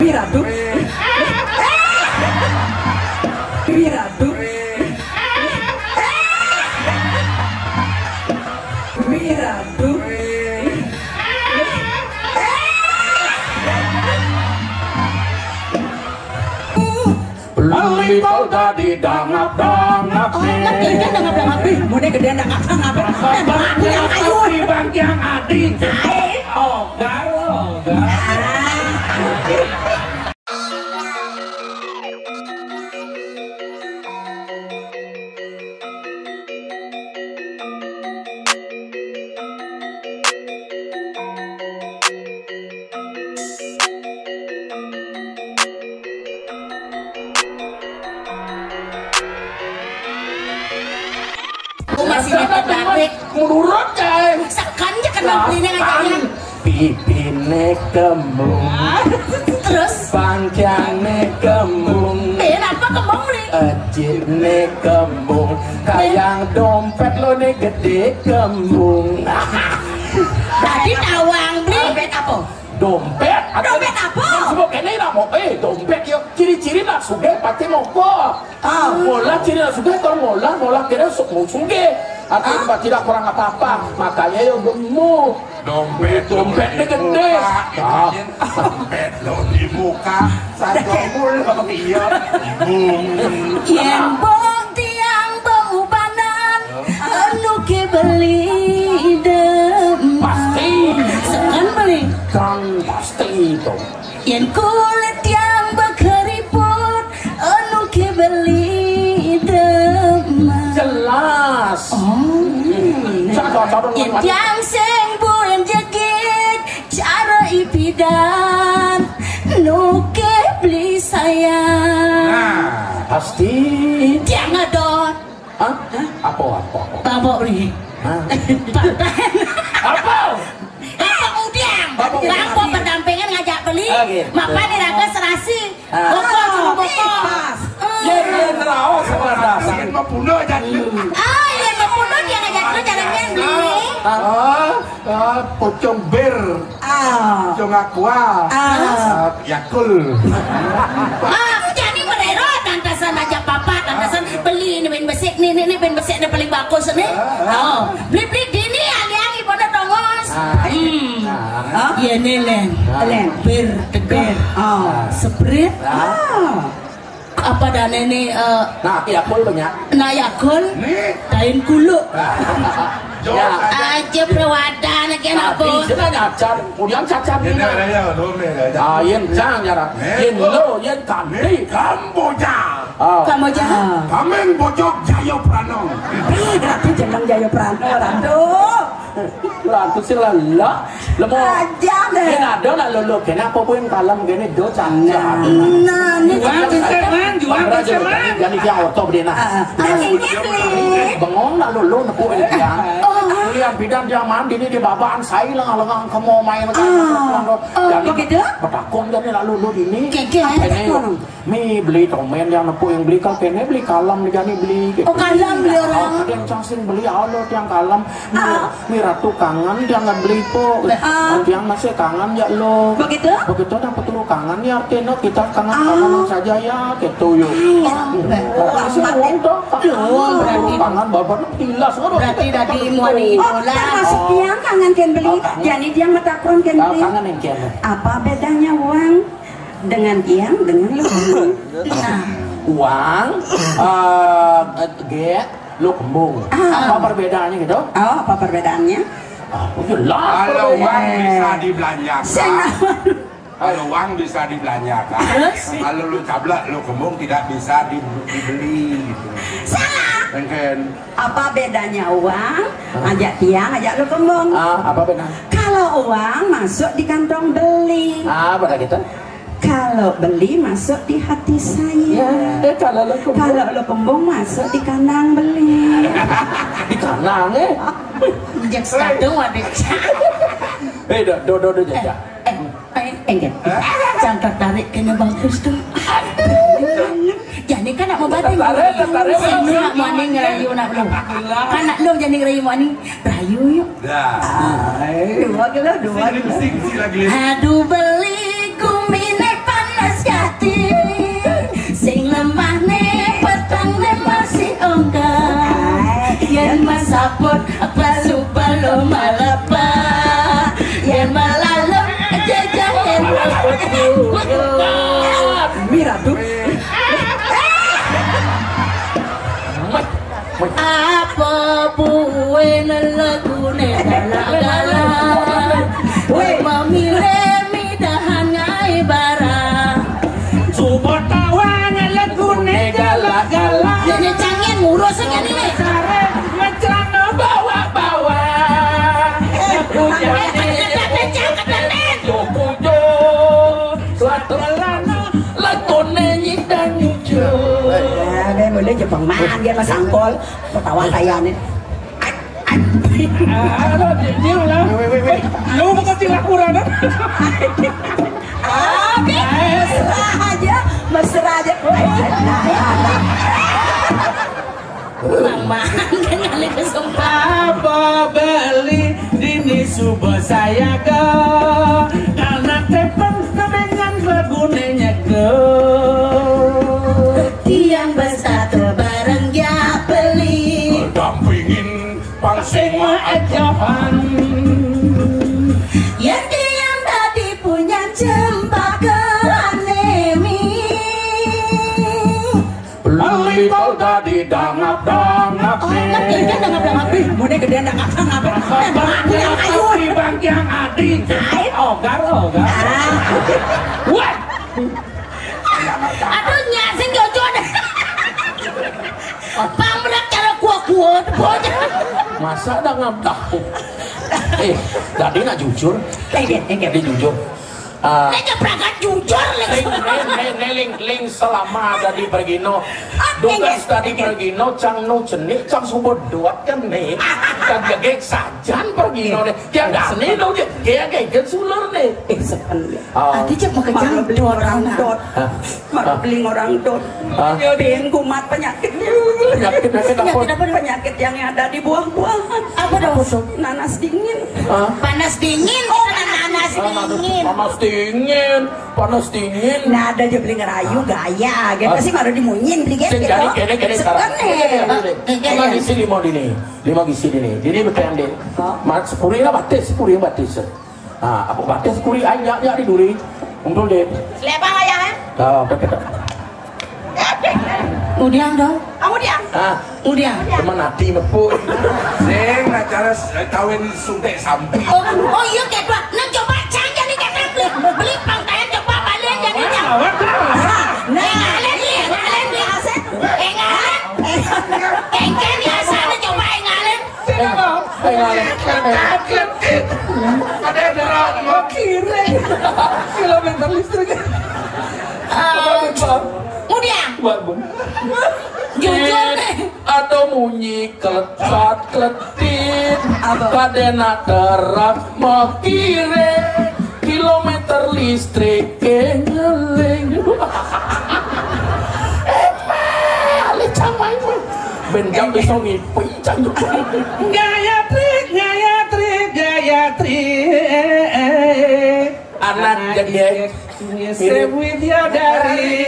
Wiratu. Wiratu. Wiratu. Beli kau tadi dangap-dangap. Kan dangap-dangap. Mune gedean dangap-dangap. Yang ayu di bagian adik. Oh, garo. Masih tertarik. Menurut cai. Sekannya kan belinya ngajaknya. Pipine kembung. Terus Panjangnya kembung. apa kembang nih? Ejitnya kembung. Kayak dompet lo nih gede kembung. Tadi nawang beli dompet apa? Dompet? Dompet apa? Semua kena lah mau dompet yuk. Ciri-ciri lah suge pasti mau kok. Mola ciri lah suge kalau mola kira mau suge. Artinya tidak kurang apa-apa. Makanya yuk gemuk. Dompetnya gede. Dompet lo di muka satu mulut iya. Yang bong tiang baubanan anu ke beli dem. Pasti. Sekan beli. Kan pasti itu. Yang kulit yang berkeriput anu ke beli dem. Jelas. Yang seng bulan jegit cara ipidan nuke beli sayang. Pasti. Tiang ngadon. Hah? Apa? Babok nih. Apa? Babok udiang. Babok pendampingan ngajak beli. Maka diraga serasi. Bokok sama bokok. Ya terawas sama dasar. Ingin membunuh aja. Iya membunuh dia ngajak lu jalan-jalan beli. Pocong bir. Pocong aqua. Yakul. Jadi merero tantasan aja papa, tantasan beli ini ben besek nih ben besek nih paling bagus nih. Beli dini ali-ali pada tongos. Iya nih len. Bir tegar. Sprit. Apa dan ini Nah, yakul banyak. Yakul kain kulu aja perawadan kenapa Kita nyacar, kemudian cacar Ini ini. ada ya, dome ada. Yen jangan jarak. Yen lo, yen kandi. Kamboja. kamu jahat Kameng bojok Jayo Prano. berarti jeneng Jaya Prano rando Lantu sih lelah. Lemo. aja deh Yen ada nak lolo. Kenapa pun kalem gini do cacar. nah ini Juang keseman. Jadi dia auto berdina. akhirnya beli Bengong nak lolo nepu ini dia. Lihat bidan dia mandi ini di babaan saya lengang kamu main begitu? petakon jadi lalu lu ini Keke, mi beli tomen yang nepu yang beli kalau kene beli kalam jadi beli gitu. Kalam beli orang ada yang cangsin beli Allah yang kalam mi ratu kangen dia nggak beli po yang masih kangen ya lo begitu? begitu dapat turu kangen ya artinya kita kangen saja ya gitu yuk masih uang dong kangen bapak tilas berarti dari muani termasuk dia kangen kan beli jadi dia matakron kan beli kangen yang kian apa bedanya uang dengan tiang dengan lu uang lu kembung apa perbedaannya gitu? apa perbedaannya? Jelas Kalau uang perbedaannya. bisa dibelanjakan. Kalau uang bisa dibelanjakan. Kalau lu cablak, lu kembung tidak bisa dibeli gitu. Salah. Mungkin Apa bedanya uang ajak tiang ajak lu kembung? Apa beda? Kalau uang masuk di kantong beli, Pada gitu? kalau beli masuk di hati saya. Kalau lu kembung Kalau lu kembung masuk di kandang beli. di kanan jak skadung adik do jajak enggak jangan tertarik kena bagus tuh jadi kan nak mau batin tertarik sini nak mau ni ngerayu nak lu kan nak lu jadi ngerayu mau ni rayu yuk dah. Dua gitu, dua gitu. Sing lagi. aduh beli kumine panas Mira tuh. Apa buwe lelagune galak-galak memilih midahan ngai bara Coba tawang lagune galak-galak jadi cangin ngurus segini nih Ngecang bawa-bawa Pujo Suatu lagune nyidang nyujo Đây mới lấy cho bằng ma dia mà sangkol ketawa kayak nih. Lu bukan tilapura kan? Mesra aja. Mang kan kali kesempatan Apa beli dini subuh saya ke karena tepen kemengan lagunenya ke tiang bersatu bareng ya beli dampingin pangsing ajaban yang tiang tadi punya cempaka anemi beli kau tadi dangap-dangap oh ngerti kan dangap-dangap Mau dia gede dangap-dangap. Bang yang adi ogar wah aduh nyasin jojo deh pamrak cara kuat-kuat bocah masa dangap tadi nggak jujur dia jujur Nega berangkat jujur ling selama tadi pergino dugas tadi pergino cang no jenik cang sumber duat kan nih kagak sajan pergino deh dia nggak seni dong dia kayak sulur nih Adi cek mau Malah kejam beli orang dot. Malah beli orang dot. Nyobain kumat penyakit apa penyakit yang ada di buah-buahan. apa dong Nanas dingin. panas dingin panas dingin Nah ada aja beli ngerayu gaya. Gitu sih baru dimunyin beli gitu. Kene sekarang. Lima gisi lima gisi ini betul deh. Mat sepuri lah batis. Aku batis sepuri ayah di duri. Untung deh. Lepa ayah Betul. udiang dong Kemudian udiang Teman hati mepu. sing acara kawin suntik samping oh iya kayak dua nang coba cangga nih kayak beli pangkalan coba balik jadi jam ngalen nih aset engken ya sana coba ngalen ada darah mau kiri Kilometer listrik. udiang jujur deh Atau munyi kelecat kletit kadena derak mau kiri kilometer listrik ngeling lecang main benjam bisa ngipi Gayatri anak jadi sebuah dari